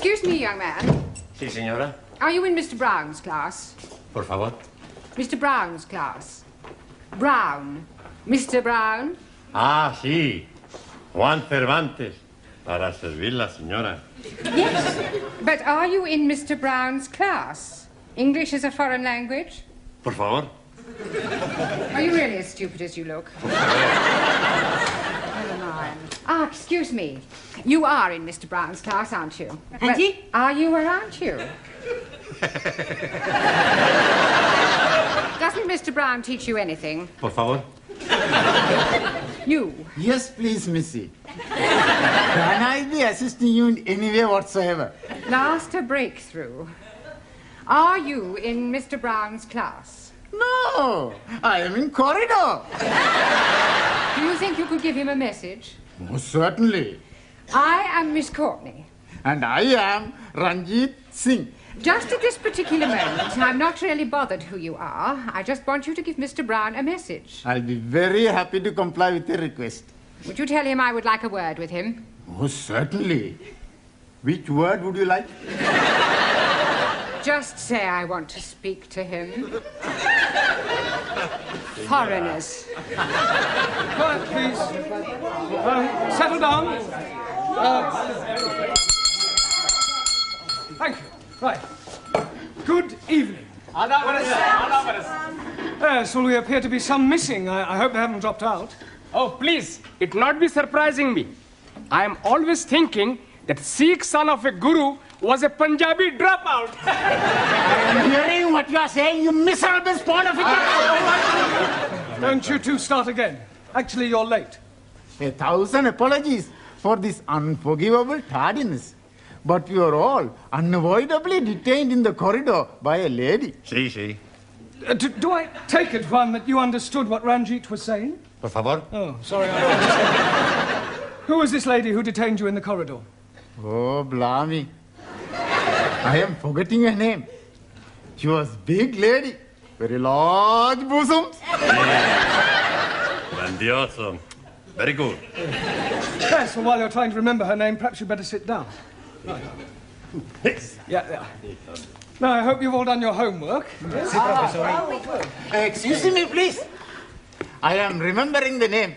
Excuse me, young man. Sí, señora. Are you in Mr. Brown's class? Por favor. Mr. Brown's class. Brown. Mr. Brown? Ah, sí. Juan Cervantes. Para servirla, señora. Yes. But are you in Mr. Brown's class? English is a foreign language? Por favor. Are you really as stupid as you look? Never mind. Ah, excuse me. You are in Mr. Brown's class, aren't you? Auntie? Are you or aren't you? Doesn't Mr. Brown teach you anything? Por favor. You? Yes, please, Missy. Can I be assisting you in any way whatsoever? Last a breakthrough. Are you in Mr. Brown's class? No, I am in corridor. Do you think you could give him a message? Most certainly. I am Miss Courtney. And I am Ranjit Singh. Just at this particular moment, I'm not really bothered who you are. I just want you to give Mr. Brown a message. I'll be very happy to comply with your request. Would you tell him I would like a word with him? Most certainly. Which word would you like? Just say I want to speak to him. Foreigners. Quiet, please. Settle down. Thank you. Right. Good evening. Yes, well, we appear to be some missing. I hope they haven't dropped out. Oh, please, it not be surprising me. I am always thinking that Sikh son of a guru was a Punjabi dropout. I'm hearing what you are saying, you miserable spawn of a... Don't you two start again. Actually, you're late. 1,000 apologies for this unforgivable tardiness. But we are all unavoidably detained in the corridor by a lady. Sí, sí. Do I take it, Juan, that you understood what Ranjit was saying? Por favor. Oh, sorry. Who was this lady who detained you in the corridor? Oh, blimey. I am forgetting her name. She was big lady, very large bosoms. Grandioso. Very good. Yes, well, while you're trying to remember her name, perhaps you'd better sit down. Right. Yeah. Now, I hope you've all done your homework. Yes? Excuse me, please. I am remembering the name.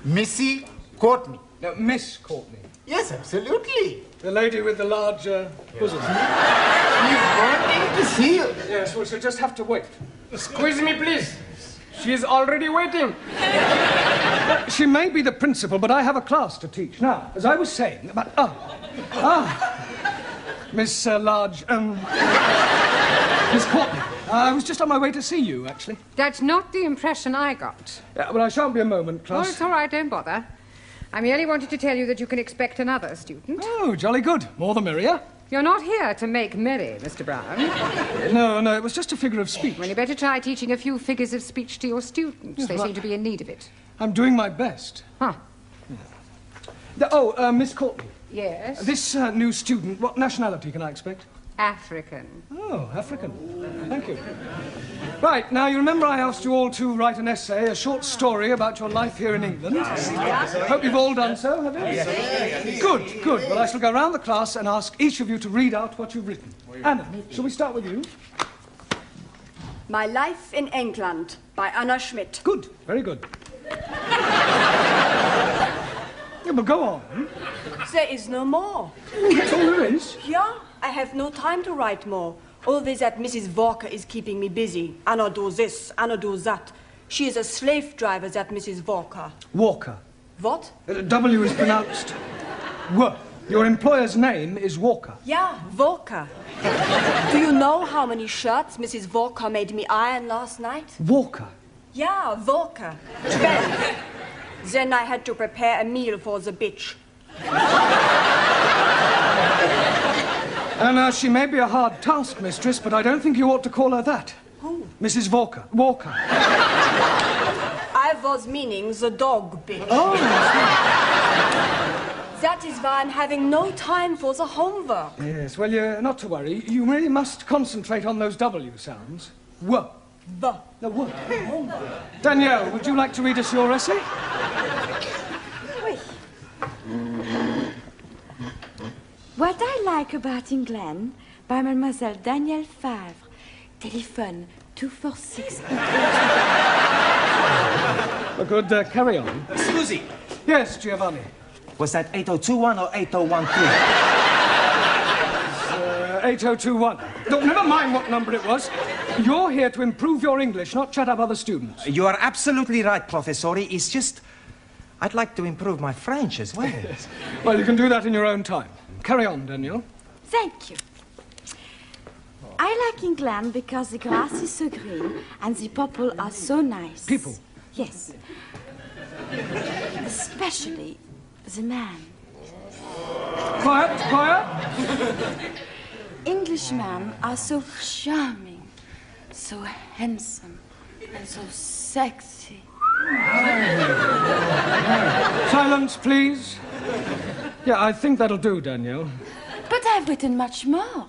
Missy Courtney. No, Miss Courtney. Yes, absolutely. The lady with the large bosom. She's wanting to see you. Yes, well, she'll just have to wait. Squeeze me, please. She is already waiting. She may be the principal, but I have a class to teach. Now, as I was saying about... Miss Miss Courtney. I was just on my way to see you, actually. That's not the impression I got. Yeah, well, I shan't be a moment, class. Oh, it's all right, don't bother. I merely wanted to tell you that you can expect another student. Oh, jolly good. More the merrier. You're not here to make merry, Mr. Brown. No, it was just a figure of speech. Well, you better try teaching a few figures of speech to your students. Yes, they well, seem to be in need of it. I'm doing my best. Huh. Yeah. Miss Courtney. Yes? This new student, what nationality can I expect? African. Oh, African. Thank you. Right, now you remember I asked you all to write an essay, a short story about your life here in England. Hope you've all done so, have you? Yes. Good. Well, I shall go round the class and ask each of you to read out what you've written. Anna, shall we start with you? My Life in England by Anna Schmidt. Good, very good. Yeah, but go on. There is no more. That's all there is? Yeah, I have no time to write more. Always that Mrs. Walker is keeping me busy. Anna do this, Anna do that. She is a slave driver, that Mrs. Walker. Walker. What? W is pronounced W. Your employer's name is Walker. Yeah, Walker. Do you know how many shirts Mrs. Walker made me iron last night? Walker? Yeah, Walker. 12. Then I had to prepare a meal for the bitch. And she may be a hard taskmistress, but I don't think you ought to call her that. Who? Mrs. Walker. Walker. I was meaning the dog bitch. Oh. That is why I'm having no time for the homework. Yes, well, you're not to worry. You really must concentrate on those W sounds. W. The. The W. Danielle, would you like to read us your essay? Oui. What I like about England by Mademoiselle Danielle Favre. Telephone 246. Good, carry on. Scusi, Yes, Giovanni. was that 8021 or 8013? 8021. Look, never mind what number it was. You're here to improve your English, not chat up other students. You are absolutely right, Professori. It's just, I'd like to improve my French as well. Well, you can do that in your own time. Carry on, Daniel. Thank you. I like England because the grass is so green and the people are so nice. People? Yes. Especially the man. Quiet, quiet. Englishmen are so charming, so handsome, and so sexy. Silence, please. Yeah, I think that'll do, Daniel. But I've written much more.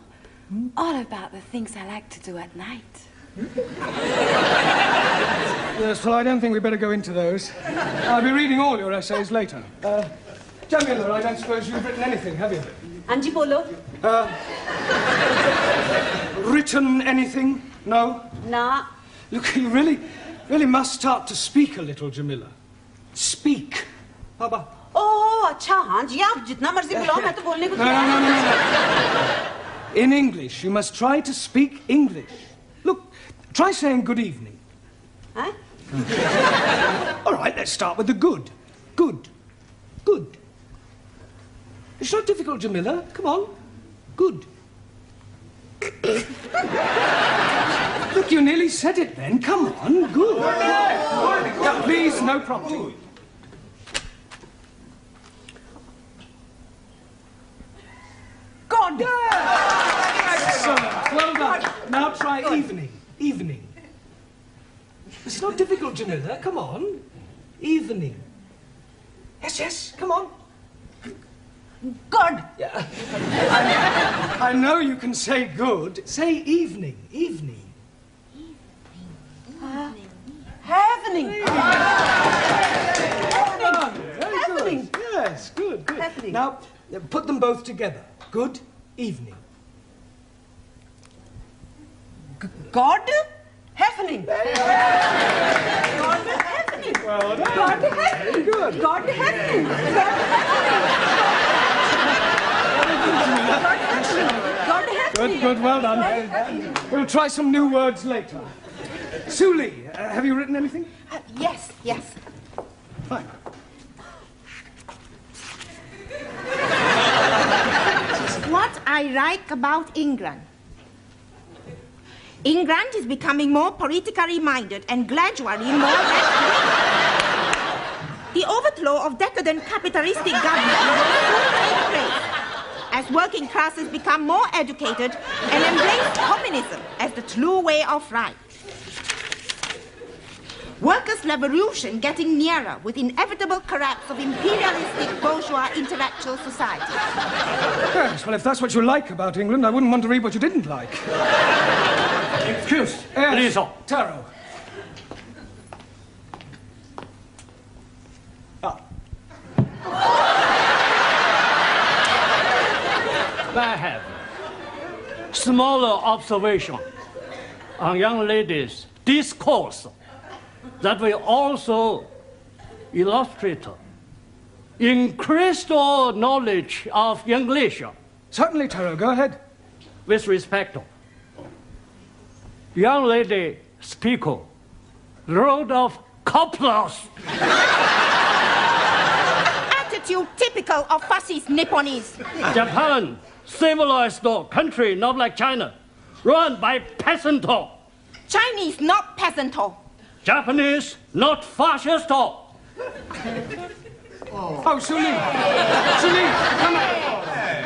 All about the things I like to do at night. Yes, well, I don't think we better go into those. I'll be reading all your essays later. Jamila, I don't suppose you've written anything, have you? Angie Polo? Written anything? No? Nah. Look, you really must start to speak a little, Jamila. Speak. Baba. Oh, अच्छा हाँ जी आप जितना मर्जी बुलाओ मैं तो बोलने को No. In English, you must try to speak English. Look, try saying good evening. Huh? All right, let's start with the good. Good. Good. It's not difficult, Jamila. Come on. Good. Look, you nearly said it then. Come on. Good. Now, please, no prompting. God. Excellent. Well done. Now try evening. Evening. It's not difficult, Jamila. Come on. Evening. Yes. Come on. God. Yeah. I know you can say good. Say evening. Evening. Happening. Happening. Yes, good. Happening. Now, put them both together. Good evening. God. Happening. God happening. Well done. God happening. Good. God happening. God happening. Good, well done. We'll try some new words later. Suli, have you written anything? Yes. Fine. What I like about England. England is becoming more politically minded and gradually more left-wing. The overthrow of decadent capitalistic government will soon take place as working classes become more educated and embrace communism as the true way of life. Workers' revolution getting nearer with inevitable collapse of imperialistic bourgeois intellectual society. Yes, well, if that's what you like about England, I wouldn't want to read what you didn't like. Excuse, Yes, please. Taro. I have smaller observation on young ladies' discourse that will also illustrate increased knowledge of English. Certainly, Taro, go ahead. With respect, young lady speaker wrote of couplers. Attitude typical of fascist Nipponese. Japan, civilized country, not like China, run by peasant. Chinese, not peasant. Japanese, not fascist. Oh, Suli, come on.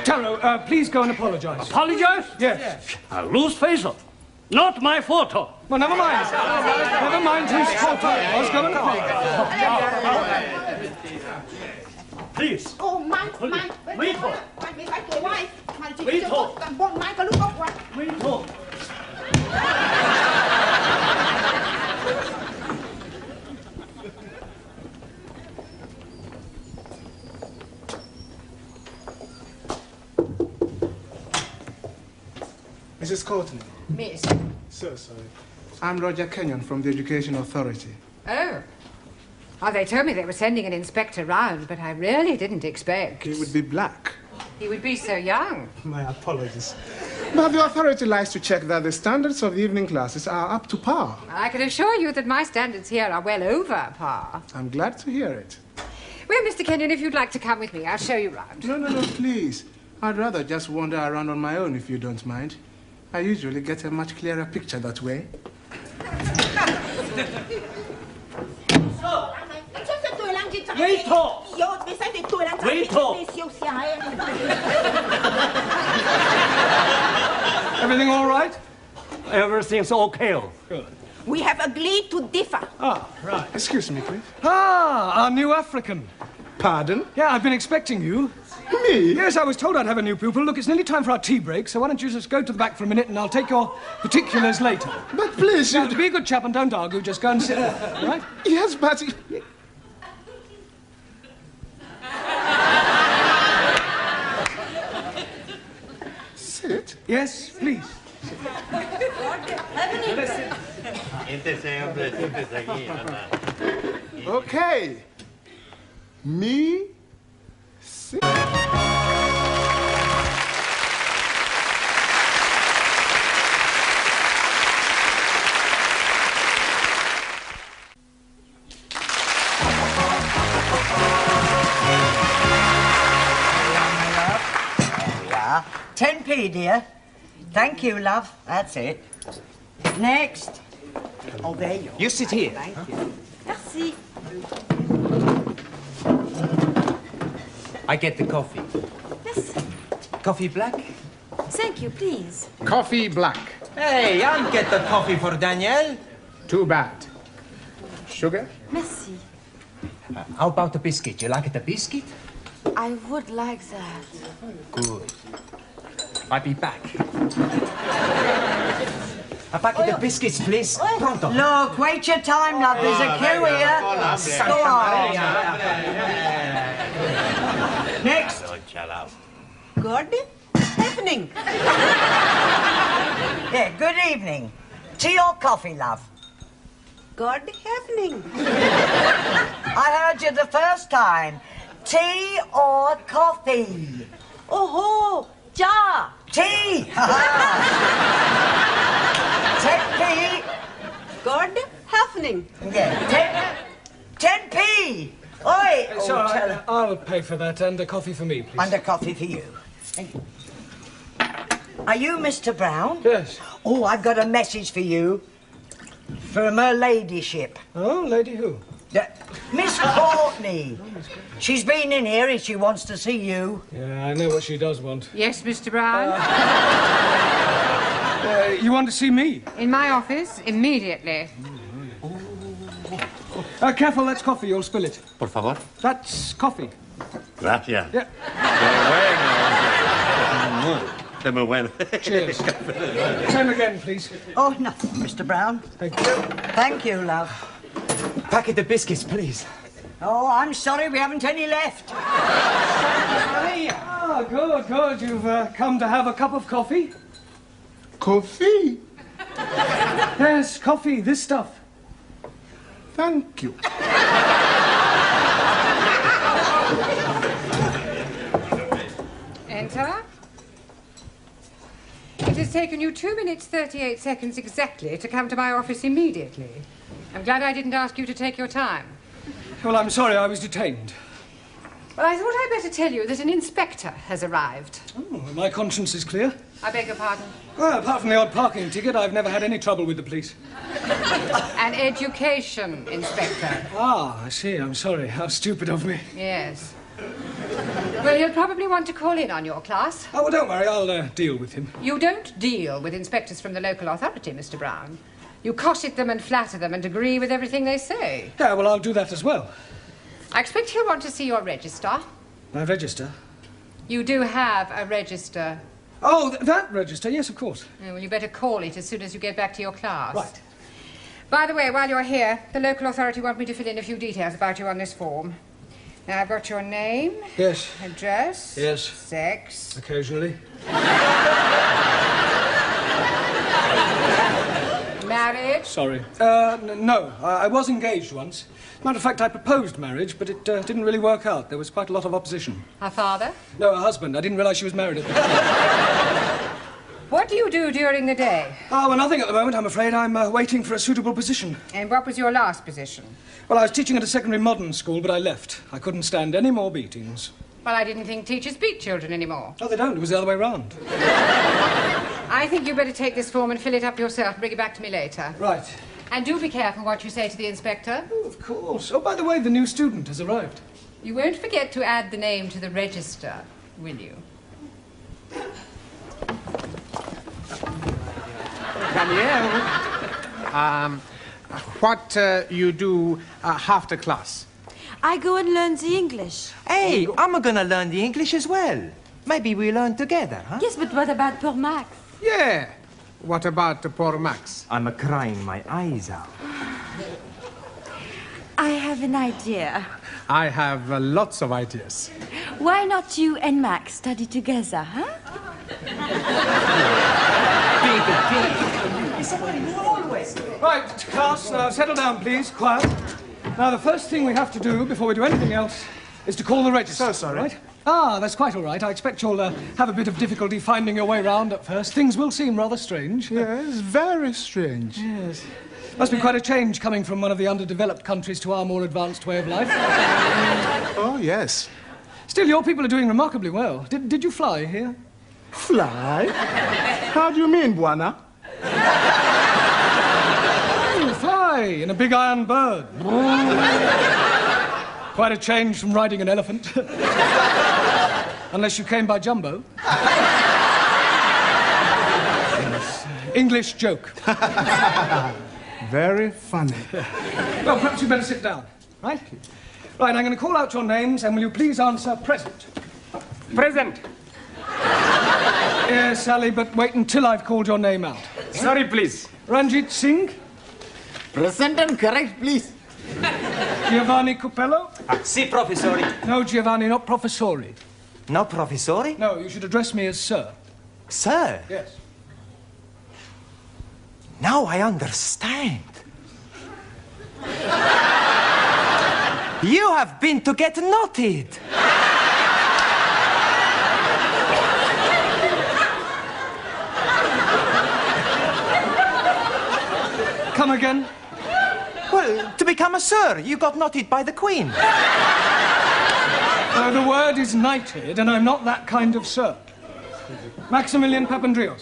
Taro, please go and apologize. Apologize? Yes. I lose face. Not my fault. Well, never mind. Never mind whose fault it was. Go and apologize. Please. Oh, my. Wait. Mrs. Courtney. Miss. So sorry. I'm Roger Kenyon from the Education Authority. Oh. Well, they told me they were sending an inspector round, but I really didn't expect. He would be black. He would be so young. My apologies. But the authority likes to check that the standards of the evening classes are up to par. I can assure you that my standards here are well over par. I'm glad to hear it. Well, Mr. Kenyon, if you'd like to come with me, I'll show you round. No, please. I'd rather just wander around on my own if you don't mind. I usually get a much clearer picture that way. Everything all right? Everything's okay. Good. We have agreed to differ. Ah, right. Excuse me, please. Ah, our new African. Pardon? Yeah, I've been expecting you. Me? Yes, I was told I'd have a new pupil. Look, it's nearly time for our tea break, so why don't you just go to the back for a minute and I'll take your particulars later. But please, now, to be a good chap and don't argue, just go and sit there, all right? Yes, but... Sit? Yes, please. Okay. Me? Sit. Yeah. 10p, dear. Thank you, love. That's it. Next. Oh, there you are. You sit here. Thank you. Merci. I get the coffee. Yes. Coffee black? Thank you, please. Coffee black. Hey, I'll get the coffee for Danielle. Too bad. Sugar? Merci. How about the biscuit? You like the biscuit? I would like that. Good. I'll be back. A packet of biscuits, please. Pronto. Look, wait your time, love. There's a queue here. Go on. Next. Good evening. Yeah, good evening. Tea or coffee, love? Good evening. I heard you the first time. Tea or coffee? Oh, ja. Tea. 10p. Good evening. Yeah, 10p. Oi. It's all right. I'll pay for that and a coffee for me, please. And a coffee for you. Are you Mr. Brown? Yes. Oh, I've got a message for you. From her ladyship. Oh, lady who? Miss Courtney. She's been in here and she wants to see you. Yeah, I know what she does want. Yes, Mr. Brown? You want to see me? In my office, immediately. Careful, that's coffee. You'll spill it. Por favor. That's coffee. Gracias. Yeah. De muy bueno. Cheers. Same again, please. Oh, nothing, Mr. Brown. Thank you. Thank you, love. Packet of biscuits, please. Oh, I'm sorry, we haven't any left. Ah, good. You've come to have a cup of coffee? Coffee? Yes, coffee, this stuff. Thank you. Enter. It has taken you 2 minutes, 38 seconds exactly to come to my office immediately. I'm glad I didn't ask you to take your time. Well, I'm sorry, I was detained. Well, I thought I'd better tell you that an inspector has arrived. Oh, my conscience is clear. I beg your pardon? Well, apart from the odd parking ticket, I've never had any trouble with the police. An education inspector. Ah, I see. I'm sorry. How stupid of me. Yes. Well, you'll probably want to call in on your class. Oh, well, don't worry. I'll deal with him. You don't deal with inspectors from the local authority, Mr. Brown. You cosset them and flatter them and agree with everything they say. Yeah, well, I'll do that as well. I expect he'll want to see your register. My register? You do have a register. Oh, that register? Yes, of course. Oh, well, you better call it as soon as you get back to your class. Right. By the way, while you're here, the local authority want me to fill in a few details about you on this form. Now, I've got your name. Yes. Address. Yes. Sex. Occasionally. married? Sorry. No. I was engaged once. Matter of fact, I proposed marriage, but it didn't really work out. There was quite a lot of opposition. Her father? No, her husband. I didn't realise she was married at the time. What do you do during the day? Oh, well, nothing at the moment, I'm afraid. I'm waiting for a suitable position. And what was your last position? Well, I was teaching at a secondary modern school, but I left. I couldn't stand any more beatings. Well, I didn't think teachers beat children anymore. Oh, they don't. It was the other way round. I think you better take this form and fill it up yourself and bring it back to me later. Right. And do be careful what you say to the inspector. Oh, of course. Oh, by the way, the new student has arrived. You won't forget to add the name to the register, will you? Danielle, what you do after class? I go and learn the English. Hey, I'm gonna learn the English as well. Maybe we learn together, huh? Yes, but what about poor Max? Yeah. What about poor Max? I'm crying my eyes out. I have an idea. I have lots of ideas. Why not you and Max study together, huh? Right, class, settle down, please. Quiet. Now, the first thing we have to do before we do anything else is to call the register. So sorry. Right? Ah, that's quite all right. I expect you'll have a bit of difficulty finding your way round at first. Things will seem rather strange. Yes, very strange. Yes. Must be quite a change coming from one of the underdeveloped countries to our more advanced way of life. Oh, yes. Still, your people are doing remarkably well. Did you fly here? Fly? How do you mean, Buana? Fly in a big iron bird. Quite a change from riding an elephant. Unless you came by jumbo. Yes. English joke. Very funny. Well, perhaps you better sit down, right? Right, I'm going to call out your names, and will you please answer present? Present. Yes, Sally, but wait until I've called your name out. Sorry, please. Ranjit Singh? Present and correct, please. Giovanni Cupello? Si, professori. No, Giovanni, not professori. No, professori? No, you should address me as sir. Sir? Yes. Now I understand. You have been to get knotted. Come again? Well, to become a sir, you got knotted by the Queen. The word is knighted, and I'm not that kind of sir. Maximilian Papandreou.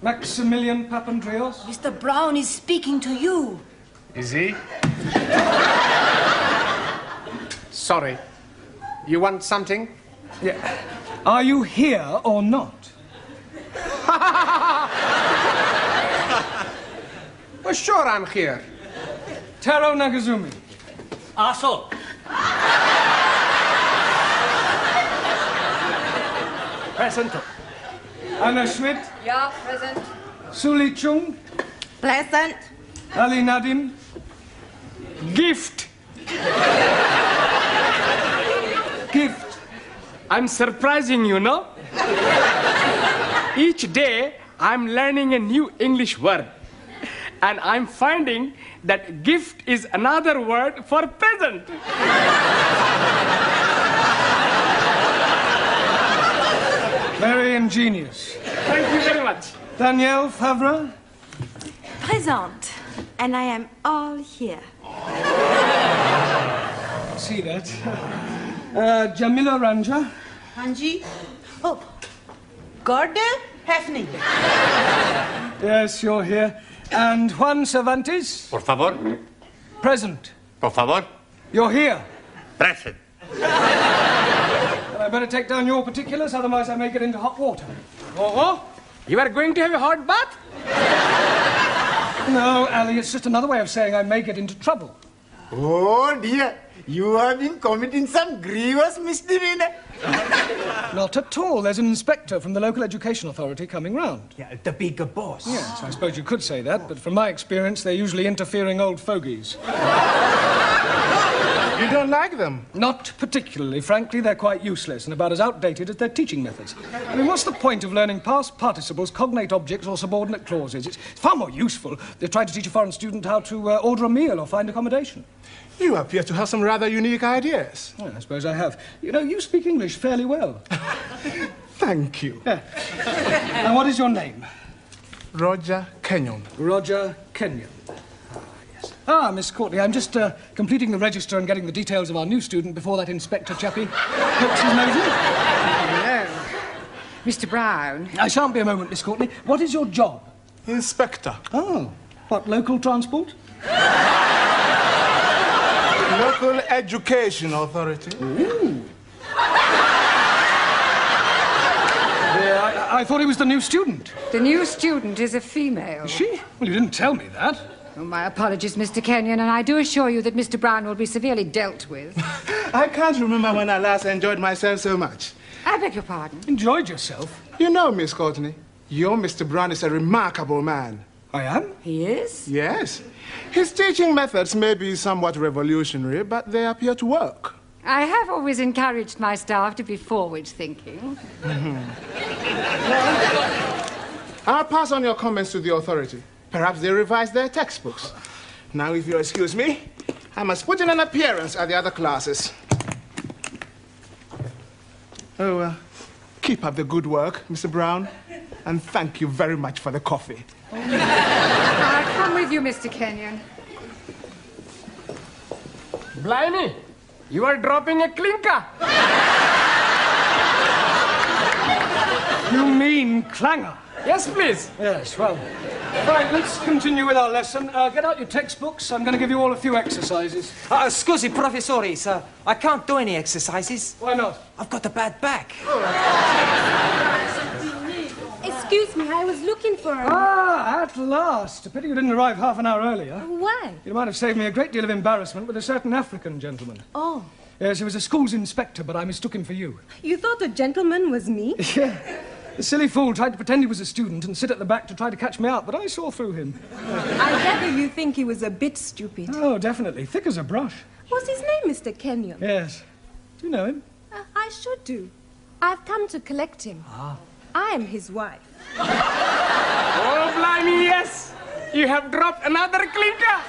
Maximilian Papandreou? Mr. Brown is speaking to you. Is he? Sorry. You want something? Yeah. Are you here or not? Well, sure I'm here. Taro Nagazumi. Aso. Present. Anna Schmidt. Yeah, present. Suli Chung. Pleasant. Ali Nadim. Gift. Gift. I'm surprising you, no? Each day, I'm learning a new English word. And I'm finding that gift is another word for peasant. Very ingenious. Thank you very much. Danielle Favre. Present. And I am all here. See that. Jamila Ranja. Hanji? Oh, Gordon Hefning. Yes, you're here. And Juan Cervantes. Por favor. Present. Por favor. You're here. Present. I better take down your particulars, otherwise I may get into hot water. Oh, you are going to have a hot bath? No, Ali, it's just another way of saying I may get into trouble. Oh, dear. You have been committing some grievous misdemeanor. Not at all. There's an inspector from the local education authority coming round. Yeah, the bigger boss. Yes, I suppose you could say that, but from my experience, they're usually interfering old fogies. You don't like them? Not particularly. Frankly, they're quite useless and about as outdated as their teaching methods. I mean, what's the point of learning past participles, cognate objects, or subordinate clauses? It's far more useful if they try to teach a foreign student how to order a meal or find accommodation. You appear to have some rather unique ideas. Well, I suppose I have. You know, you speak English fairly well. Thank you. Yeah. And what is your name? Roger Kenyon. Roger Kenyon. Miss Courtney, I'm just completing the register and getting the details of our new student before that inspector chappie pokes his nose in. Hello. Mr. Brown. I shan't be a moment, Miss Courtney. What is your job? Inspector. Oh. What, local transport? Local Education Authority. Ooh. I thought he was the new student. The new student is a female. Is she? Well, you didn't tell me that. Oh, my apologies, Mr. Kenyon, and I do assure you that Mr. Brown will be severely dealt with. I can't remember when I last enjoyed myself so much. I beg your pardon? Enjoyed yourself? You know, Miss Courtney, your Mr. Brown is a remarkable man. I am? He is? Yes. His teaching methods may be somewhat revolutionary, but they appear to work. I have always encouraged my staff to be forward-thinking. I'll pass on your comments to the authority. Perhaps they revise their textbooks. Now, if you'll excuse me, I must put in an appearance at the other classes. Oh, keep up the good work, Mr. Brown, and thank you very much for the coffee. I'll come with you, Mr. Kenyon. Blimey, you are dropping a clinker. You mean clanger? Yes, please. Yes, well. Right, let's continue with our lesson. Get out your textbooks. I'm going to give you all a few exercises. Scusi, professore, sir. I can't do any exercises. Why not? I've got a bad back. Excuse me, I was looking for her. Ah, at last. A pity you didn't arrive half an hour earlier. Why? You might have saved me a great deal of embarrassment with a certain African gentleman. Oh. Yes, he was a school's inspector, but I mistook him for you. You thought the gentleman was me? Yeah. The silly fool tried to pretend he was a student and sit at the back to try to catch me out, but I saw through him. I gather you think he was a bit stupid. Oh, definitely. Thick as a brush. What's his name, Mr. Kenyon? Yes. Do you know him? I should do. I've come to collect him. I am his wife. Oh, blimey, yes. You have dropped another clinker.